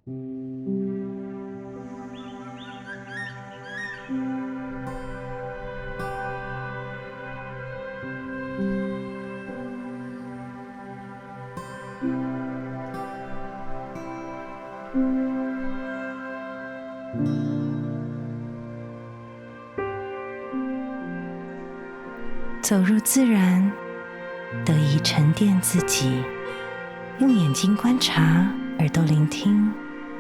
走入自然，得以沉淀自己，用眼睛观察，耳朵聆听，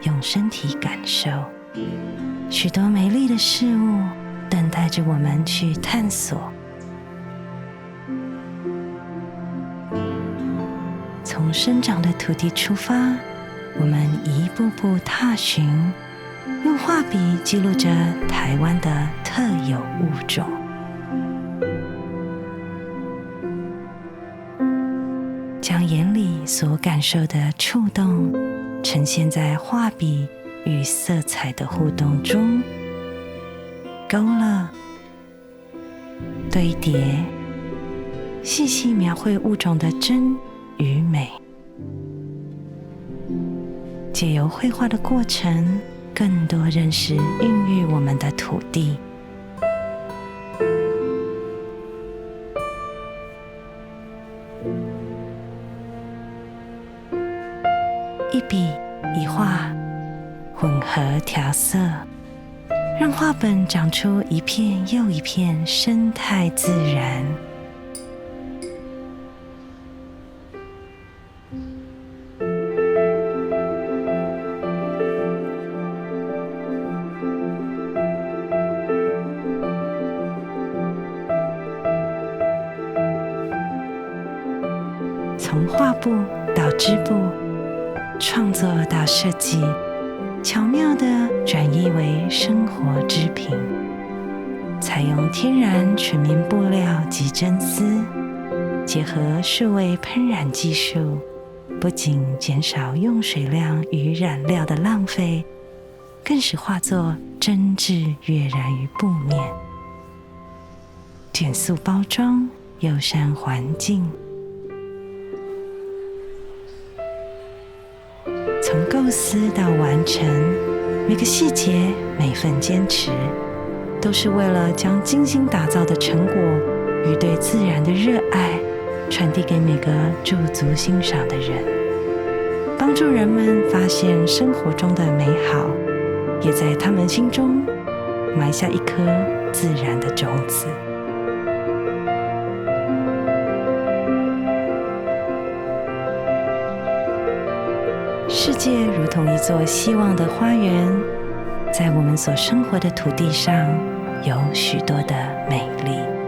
用身体感受，许多美丽的事物等待着我们去探索。从生长的土地出发，我们一步步踏寻，用画笔记录着台湾的特有物种。将眼里所感受的触动呈现在画笔与色彩的互动中，勾勒、堆叠，细细描绘物种的真与美。借由绘画的过程，更多认识孕育我们的土地。一笔一画，混合调色，让画本长出一片又一片生态自然。从画布到织布，创作到设计，巧妙地转译为生活织品。采用天然纯棉布料及真丝，结合数位喷染技术，不仅减少用水量与染料的浪费，更使画作真挚跃然于布面。减速包装，友善环境。从构思到完成，每个细节、每份坚持，都是为了将精心打造的成果与对自然的热爱传递给每个驻足欣赏的人，帮助人们发现生活中的美好，也在他们心中埋下一颗自然的种子。世界如同一座希望的花园，在我们所生活的土地上，有许多的美丽。